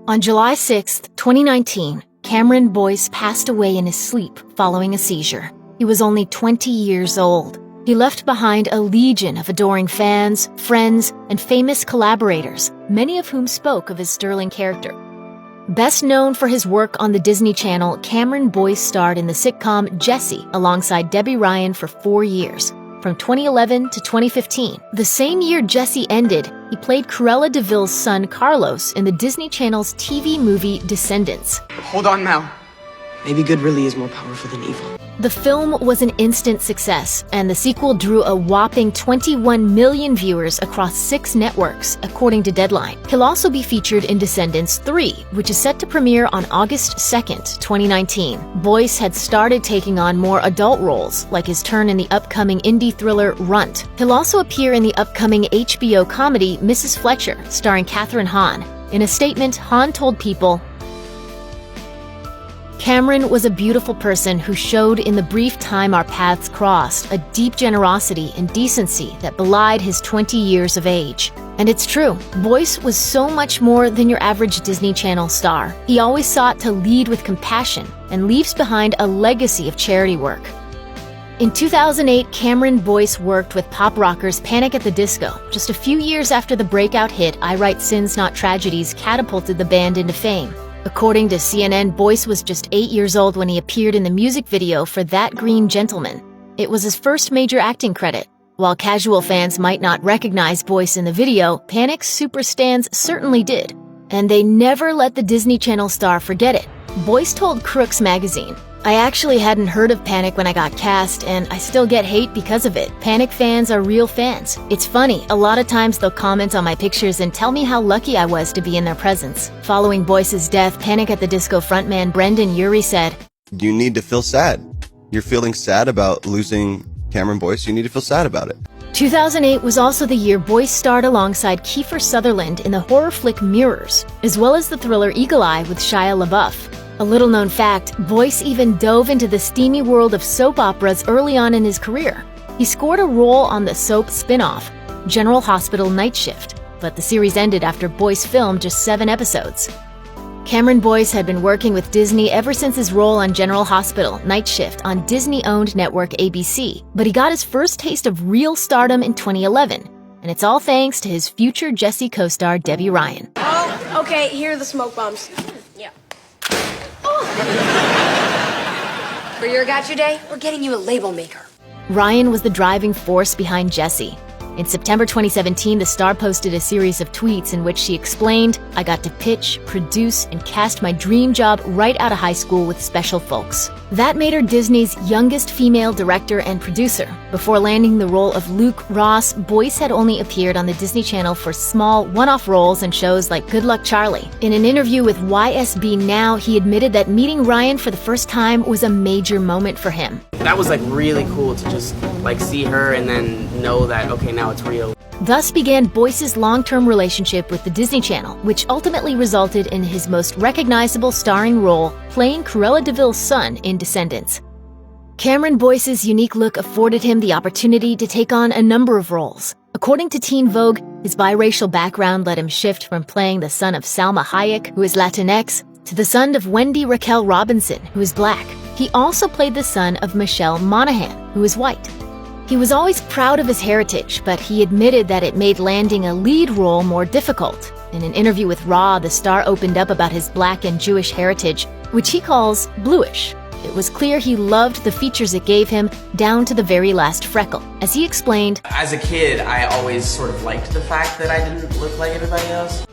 On July 6, 2019, Cameron Boyce passed away in his sleep following a seizure. He was only 20 years old. He left behind a legion of adoring fans, friends, and famous collaborators, many of whom spoke of his sterling character. Best known for his work on the Disney Channel, Cameron Boyce starred in the sitcom Jessie alongside Debbie Ryan for 4 years, from 2011 to 2015. The same year Jessie ended, he played Cruella de Vil's son Carlos in the Disney Channel's TV movie Descendants. Hold on, Mal. Maybe good really is more powerful than evil. The film was an instant success, and the sequel drew a whopping 21 million viewers across 6 networks, according to Deadline. He'll also be featured in Descendants 3, which is set to premiere on August 2nd, 2019. Boyce had started taking on more adult roles, like his turn in the upcoming indie thriller Runt. He'll also appear in the upcoming HBO comedy Mrs. Fletcher, starring Kathryn Hahn. In a statement, Hahn told People, "Cameron was a beautiful person who showed in the brief time our paths crossed a deep generosity and decency that belied his 20 years of age." And it's true, Boyce was so much more than your average Disney Channel star. He always sought to lead with compassion and leaves behind a legacy of charity work. In 2008, Cameron Boyce worked with pop rockers Panic! At the Disco. Just a few years after the breakout hit I Write Sins Not Tragedies catapulted the band into fame. According to CNN, Boyce was just 8 years old when he appeared in the music video for That Green Gentleman. It was his first major acting credit. While casual fans might not recognize Boyce in the video, Panic's superstans certainly did. And they never let the Disney Channel star forget it. Boyce told Crooks magazine, "I actually hadn't heard of Panic when I got cast, and I still get hate because of it. Panic fans are real fans. It's funny, a lot of times they'll comment on my pictures and tell me how lucky I was to be in their presence." Following Boyce's death, Panic! At the Disco frontman Brendan Urie said, "You need to feel sad. You're feeling sad about losing Cameron Boyce. You need to feel sad about it." 2008 was also the year Boyce starred alongside Kiefer Sutherland in the horror flick Mirrors, as well as the thriller Eagle Eye with Shia LaBeouf. A little-known fact, Boyce even dove into the steamy world of soap operas early on in his career. He scored a role on the soap spin-off, General Hospital Night Shift, but the series ended after Boyce filmed just 7 episodes. Cameron Boyce had been working with Disney ever since his role on General Hospital Night Shift on Disney-owned network ABC, but he got his first taste of real stardom in 2011, and it's all thanks to his future Jessie co-star Debbie Ryan. Oh, okay, here are the smoke bombs. Yeah. For your gotcha day, we're getting you a label maker. Ryan was the driving force behind Jessie. In September 2017, the star posted a series of tweets in which she explained, "I got to pitch, produce, and cast my dream job right out of high school with special folks." That made her Disney's youngest female director and producer. Before landing the role of Luke Ross, Boyce had only appeared on the Disney Channel for small, one-off roles in shows like Good Luck Charlie. In an interview with YSB Now, he admitted that meeting Ryan for the first time was a major moment for him. That was really cool to just see her and then know that, okay, now it's real. Thus began Boyce's long-term relationship with the Disney Channel, which ultimately resulted in his most recognizable starring role, playing Cruella de Vil's son in Descendants. Cameron Boyce's unique look afforded him the opportunity to take on a number of roles. According to Teen Vogue, his biracial background let him shift from playing the son of Salma Hayek, who is Latinx, to the son of Wendy Raquel Robinson, who is Black. He also played the son of Michelle Monaghan, who is white. He was always proud of his heritage, but he admitted that it made landing a lead role more difficult. In an interview with Raw, the star opened up about his Black and Jewish heritage, which he calls bluish. It was clear he loved the features it gave him, down to the very last freckle. As he explained, As a kid, I always sort of liked the fact that I didn't look like everybody else.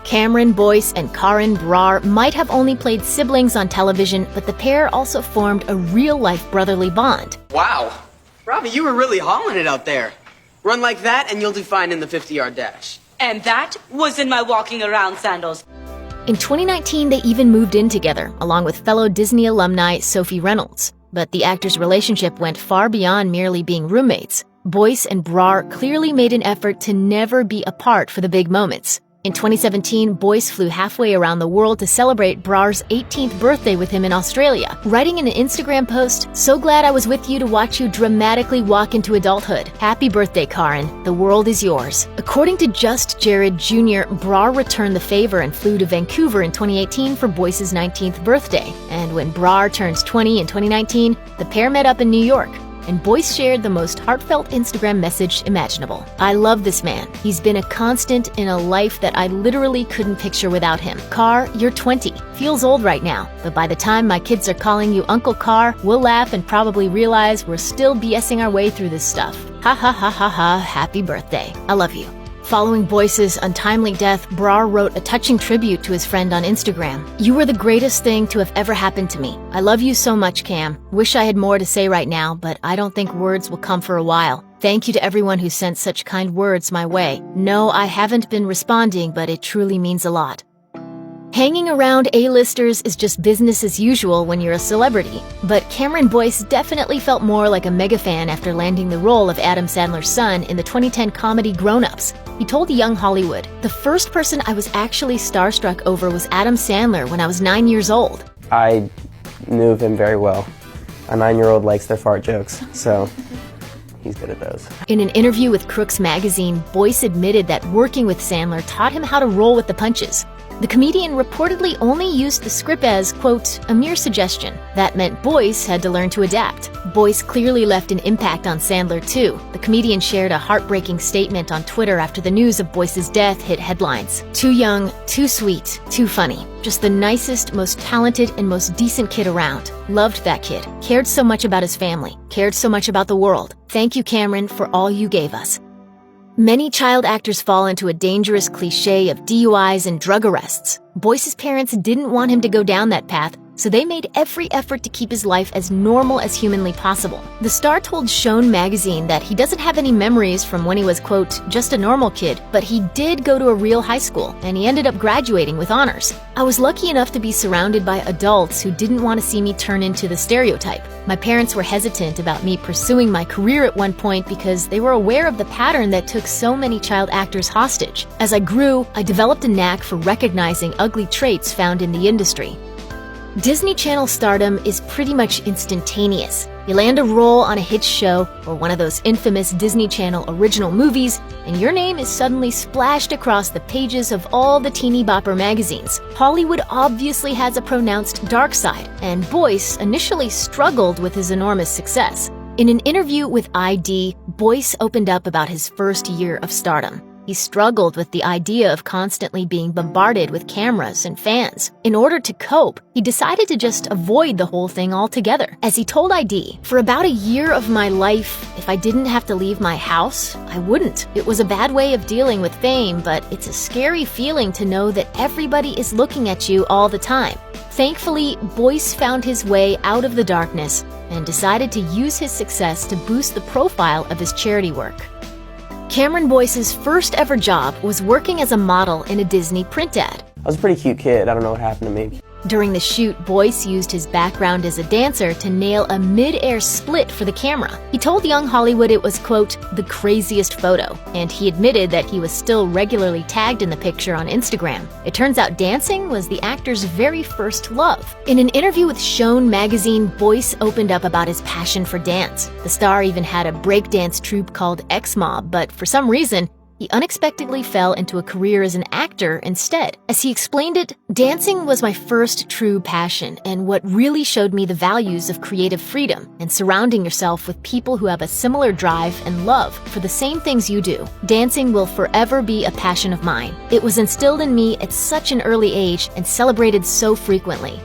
Cameron Boyce and Karen Brar might have only played siblings on television, but the pair also formed a real-life brotherly bond. Wow. Robbie, you were really hauling it out there. Run like that and you'll do fine in the 50-yard dash. And that was in my walking around sandals. In 2019, they even moved in together, along with fellow Disney alumni Sophie Reynolds. But the actors' relationship went far beyond merely being roommates. Boyce and Brar clearly made an effort to never be apart for the big moments. In 2017, Boyce flew halfway around the world to celebrate Brar's 18th birthday with him in Australia, writing in an Instagram post, "So glad I was with you to watch you dramatically walk into adulthood. Happy birthday, Karen. The world is yours." According to Just Jared Jr., Brar returned the favor and flew to Vancouver in 2018 for Boyce's 19th birthday. And when Brar turns 20 in 2019, the pair met up in New York, and Boyce shared the most heartfelt Instagram message imaginable. "I love this man. He's been a constant in a life that I literally couldn't picture without him. Car, you're 20. Feels old right now, but by the time my kids are calling you Uncle Car, we'll laugh and probably realize we're still BSing our way through this stuff. Ha ha ha ha ha, happy birthday. I love you." Following Boyce's untimely death, Brar wrote a touching tribute to his friend on Instagram. "You were the greatest thing to have ever happened to me. I love you so much, Cam. Wish I had more to say right now, but I don't think words will come for a while. Thank you to everyone who sent such kind words my way. No, I haven't been responding, but it truly means a lot." Hanging around A-listers is just business as usual when you're a celebrity, but Cameron Boyce definitely felt more like a mega fan after landing the role of Adam Sandler's son in the 2010 comedy Grown Ups. He told Young Hollywood, "The first person I was actually starstruck over was Adam Sandler when I was 9 years old." I knew of him very well. A 9-year-old likes their fart jokes, so he's good at those. In an interview with Crooks magazine, Boyce admitted that working with Sandler taught him how to roll with the punches. The comedian reportedly only used the script as, quote, "a mere suggestion." That meant Boyce had to learn to adapt. Boyce clearly left an impact on Sandler, too. The comedian shared a heartbreaking statement on Twitter after the news of Boyce's death hit headlines. "Too young, too sweet, too funny. Just the nicest, most talented, and most decent kid around. Loved that kid. Cared so much about his family. Cared so much about the world. Thank you, Cameron, for all you gave us." Many child actors fall into a dangerous cliche of DUIs and drug arrests. Boyce's parents didn't want him to go down that path, so they made every effort to keep his life as normal as humanly possible. The star told Shown magazine that he doesn't have any memories from when he was, quote, "just a normal kid," but he did go to a real high school, and he ended up graduating with honors. "I was lucky enough to be surrounded by adults who didn't want to see me turn into the stereotype. My parents were hesitant about me pursuing my career at one point because they were aware of the pattern that took so many child actors hostage. As I grew, I developed a knack for recognizing ugly traits found in the industry." Disney Channel stardom is pretty much instantaneous. You land a role on a hit show or one of those infamous Disney Channel original movies, and your name is suddenly splashed across the pages of all the teeny bopper magazines. Hollywood obviously has a pronounced dark side, and Boyce initially struggled with his enormous success. In an interview with ID, Boyce opened up about his first year of stardom. He struggled with the idea of constantly being bombarded with cameras and fans. In order to cope, he decided to just avoid the whole thing altogether. As he told ID, "For about a year of my life, if I didn't have to leave my house, I wouldn't. It was a bad way of dealing with fame, but it's a scary feeling to know that everybody is looking at you all the time." Thankfully, Boyce found his way out of the darkness and decided to use his success to boost the profile of his charity work. Cameron Boyce's first ever job was working as a model in a Disney print ad. I was a pretty cute kid. I don't know what happened to me. During the shoot, Boyce used his background as a dancer to nail a mid-air split for the camera. He told Young Hollywood it was, quote, "the craziest photo," and he admitted that he was still regularly tagged in the picture on Instagram. It turns out dancing was the actor's very first love. In an interview with Shown magazine, Boyce opened up about his passion for dance. The star even had a breakdance troupe called X-Mob, but for some reason, he unexpectedly fell into a career as an actor instead. As he explained it, "Dancing was my first true passion and what really showed me the values of creative freedom and surrounding yourself with people who have a similar drive and love for the same things you do. Dancing will forever be a passion of mine. It was instilled in me at such an early age and celebrated so frequently."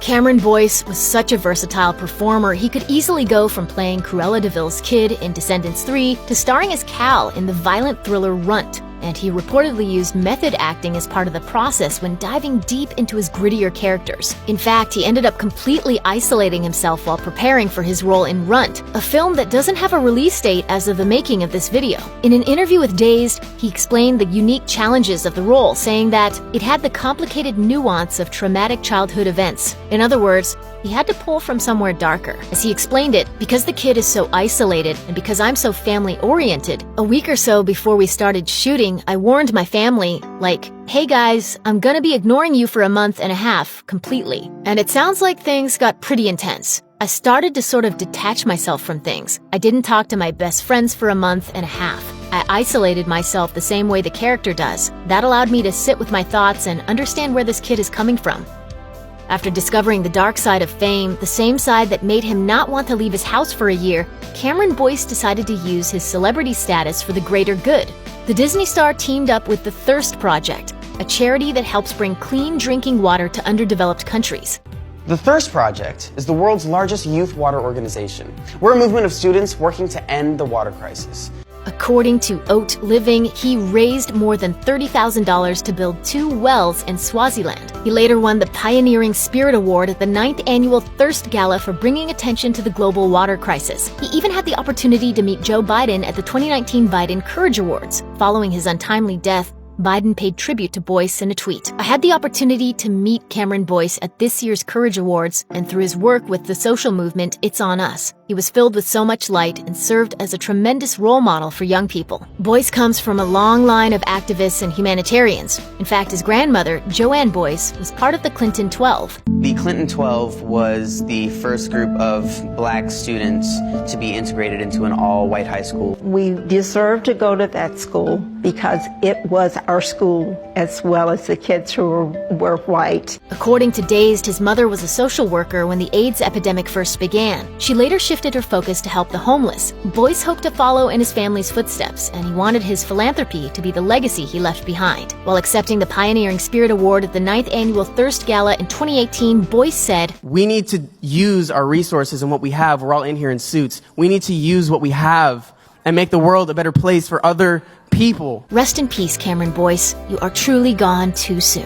Cameron Boyce was such a versatile performer, he could easily go from playing Cruella de Vil's kid in Descendants 3 to starring as Cal in the violent thriller Runt, and he reportedly used method acting as part of the process when diving deep into his grittier characters. In fact, he ended up completely isolating himself while preparing for his role in Runt, a film that doesn't have a release date as of the making of this video. In an interview with Dazed, he explained the unique challenges of the role, saying that it had the complicated nuance of traumatic childhood events. In other words, he had to pull from somewhere darker. As he explained it, because the kid is so isolated and because I'm so family-oriented, a week or so before we started shooting, I warned my family, like, hey guys, I'm gonna be ignoring you for a month and a half, completely. And it sounds like things got pretty intense. I started to sort of detach myself from things. I didn't talk to my best friends for a month and a half. I isolated myself the same way the character does. That allowed me to sit with my thoughts and understand where this kid is coming from. After discovering the dark side of fame, the same side that made him not want to leave his house for a year, Cameron Boyce decided to use his celebrity status for the greater good. The Disney star teamed up with the Thirst Project, a charity that helps bring clean drinking water to underdeveloped countries. The Thirst Project is the world's largest youth water organization. We're a movement of students working to end the water crisis. According to Oat Living, he raised more than $30,000 to build 2 wells in Swaziland. He later won the Pioneering Spirit Award at the 9th Annual Thirst Gala for bringing attention to the global water crisis. He even had the opportunity to meet Joe Biden at the 2019 Biden Courage Awards. Following his untimely death, Biden paid tribute to Boyce in a tweet. I had the opportunity to meet Cameron Boyce at this year's Courage Awards, and through his work with the social movement It's On Us, he was filled with so much light and served as a tremendous role model for young people. Boyce comes from a long line of activists and humanitarians. In fact, his grandmother, Joanne Boyce, was part of the Clinton 12. The Clinton 12 was the first group of black students to be integrated into an all-white high school. We deserved to go to that school because it was our school, as well as the kids who were white. According to Dazed, his mother was a social worker when the AIDS epidemic first began. She later shifted her focus to help the homeless. Boyce hoped to follow in his family's footsteps, and he wanted his philanthropy to be the legacy he left behind. While accepting the Pioneering Spirit Award at the 9th Annual Thirst Gala in 2018, Boyce said, "We need to use our resources and what we have. We're all in here in suits. We need to use what we have and make the world a better place for other people." Rest in peace, Cameron Boyce. You are truly gone too soon.